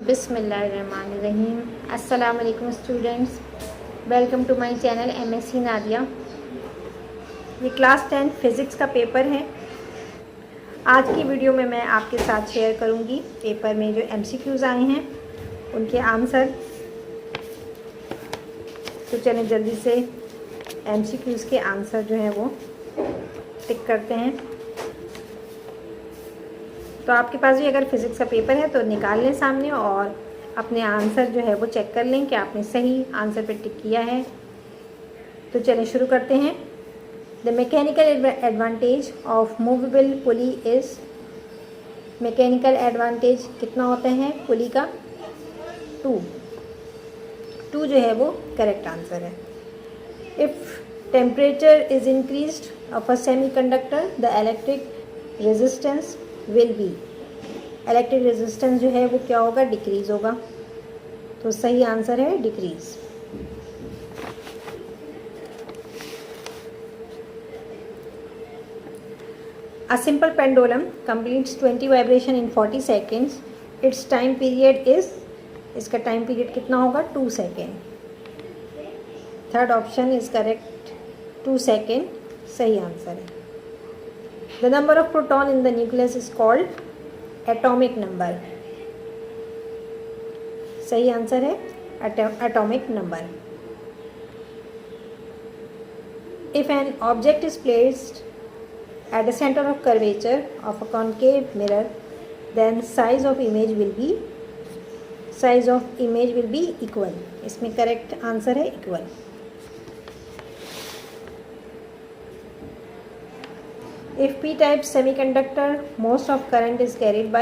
बिस्मिल्लाहिर्रहमानिर्रहीम। अस्सलाम वालेकुम students, welcome to my channel MSc Nadia. ये क्लास 10 फिज़िक्स का पेपर है। आज की वीडियो में मैं आपके साथ शेयर करूंगी पेपर में जो एमसीक्यूज़ आए हैं उनके आंसर। तो चलें जल्दी से एमसीक्यूज़ के आंसर जो हैं वो टिक करते हैं। तो आपके पास भी अगर फिज़िक्स का पेपर है तो निकाल लें सामने और अपने आंसर जो है वो चेक कर लें कि आपने सही आंसर पे टिक किया है। तो चलें शुरू करते हैं। The mechanical advantage of movable pulley is, mechanical advantage कितना होता है पुली का? 2 जो है वो करेक्ट आंसर है। If temperature is increased of a semiconductor the electric resistance will be, electric resistance जो है वो क्या होगा? डिक्रीज़ होगा। तो सही आंसर है decrease. A simple pendulum completes 20 vibration in 40 seconds, it's time period is, इसका टाइम पीरियड कितना होगा? 2 second. Third option is correct, 2 second सही आंसर है। The number of proton in the nucleus is called atomic number, सही answer है atomic number. If an object is placed at the center of curvature of a concave mirror, then size of image will be equal. इसमें correct answer है equal. If p-type semiconductor most of current is carried by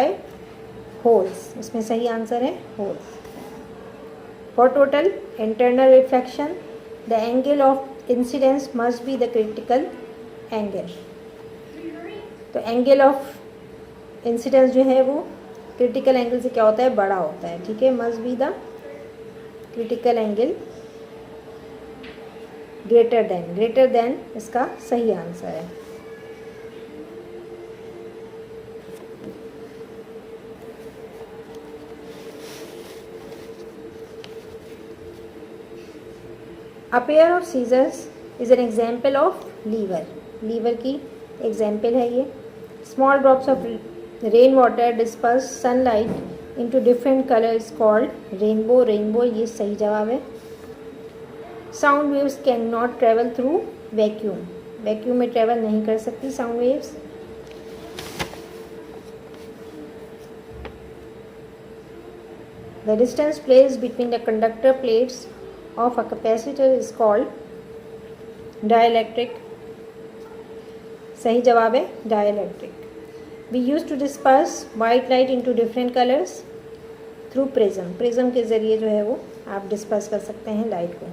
holes, इसमें सही answer है holes. For total internal reflection, the angle of incidence must be the critical angle. तो angle of incidence जो है वो critical angle से क्या होता है? बड़ा होता है। ठीक है, must be the critical angle greater than इसका सही आंसर है। A pair of scissors is an example of lever. Lever की एग्जाम्पल है ये। Small drops of rainwater disperse sunlight into different colors called rainbow. Rainbow ये सही जवाब है। Sound waves cannot travel through vacuum. Vacuum में travel नहीं कर सकती sound waves. The distance placed between the conductor plates of a capacitor is called dielectric. सही जवाब है dielectric. We used to disperse white light into different colors through prism. Prism के ज़रिए जो है वो आप disperse कर सकते हैं लाइट को.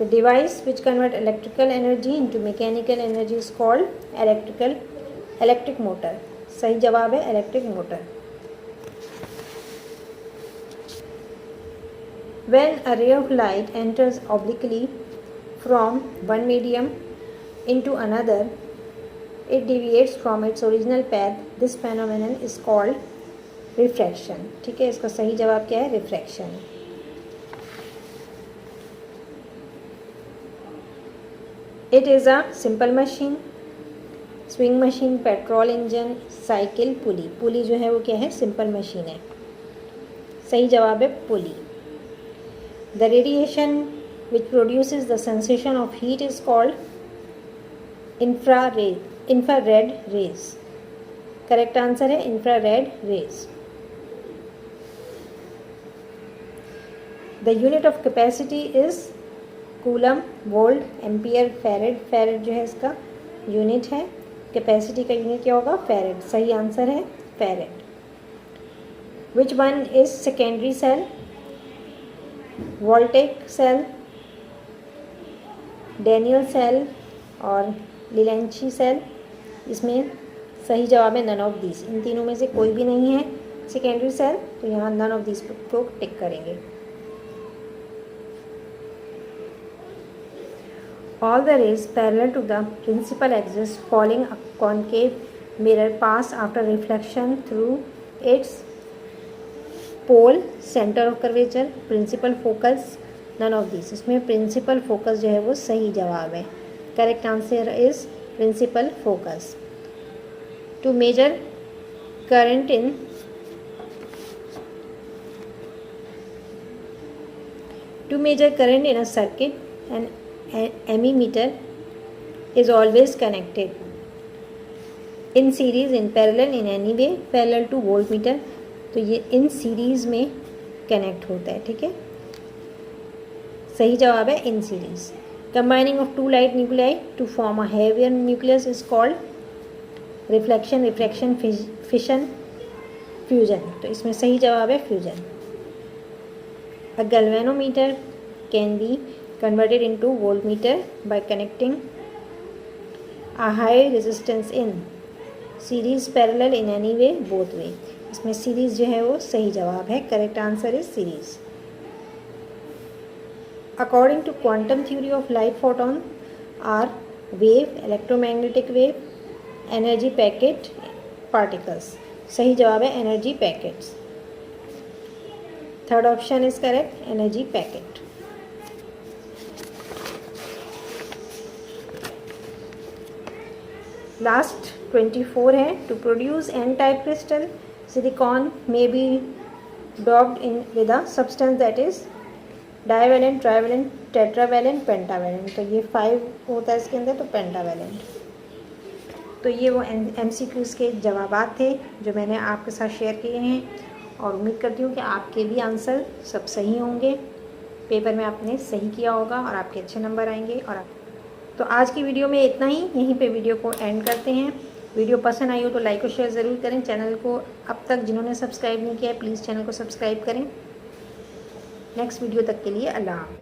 The device which convert electrical energy into mechanical energy is called electric motor. सही जवाब है electric motor. When a ray of light enters obliquely from one medium into another, it deviates from its original path. This phenomenon is called refraction. ठीक है, इसका सही जवाब क्या है? Refraction. It is a simple machine, swing machine, petrol engine, cycle, pulley. Pulley जो है वो क्या है? सिंपल मशीन है। सही जवाब है पुली. The radiation which produces the sensation of heat is called infrared rays. Correct answer है infrared rays. The unit of capacity is coulomb, volt, ampere, farad. Farad जो है इसका यूनिट है। कैपेसिटी का यूनिट क्या होगा? farad. सही आंसर है farad. Which one is secondary cell? Voltaic cell, Daniell cell और लिलेंची सेल। इसमें सही जवाब है नन ऑफ दीज. इन तीनों में से कोई भी नहीं है सेकेंडरी सेल, तो यहाँ नन ऑफ दीज को टिक करेंगे. All the rays parallel to the principal axis following a concave mirror pass after reflection through its pole, centre of curvature, principal focus, none of this. इसमें principal focus जो है वो सही जवाब है। Correct answer is principal focus. To measure current in a circuit, an ammeter is always connected in series, in parallel, in any way, parallel to voltmeter। तो ये in series में कनेक्ट होता है, ठीक है। सही जवाब है in series. Combining of two light nuclei to form a heavier nucleus is called reflection, refraction, fission, fusion. तो इसमें सही जवाब है fusion. A galvanometer can be converted into voltmeter by connecting a high resistance in series, parallel, in any way, both way। इसमें series जो है वो सही जवाब है। Correct answer is series. According to quantum theory of light, photon are wave, electromagnetic wave, energy packet, particles. सही जवाब है energy packets. Third option is correct, energy packet. Last 24 है। To produce n type crystal, silicon may be doped in with a substance that is divalent, trivalent, tetravalent, pentavalent. तो ये 5 होता है इसके अंदर, तो पेंटावैलेंट। तो ये वो MCQs के जवाबात थे जो मैंने आपके साथ शेयर किए हैं, और उम्मीद करती हूँ कि आपके भी आंसर सब सही होंगे। पेपर में आपने सही किया होगा और आपके अच्छे नंबर आएंगे। और तो आज की वीडियो में इतना ही, यहीं पे वीडियो को एंड करते हैं। वीडियो पसंद आई हो तो लाइक और शेयर ज़रूर करें। चैनल को अब तक जिन्होंने सब्सक्राइब नहीं किया है प्लीज़ चैनल को सब्सक्राइब करें। नेक्स्ट वीडियो तक के लिए अल्लाह हाफ़िज़।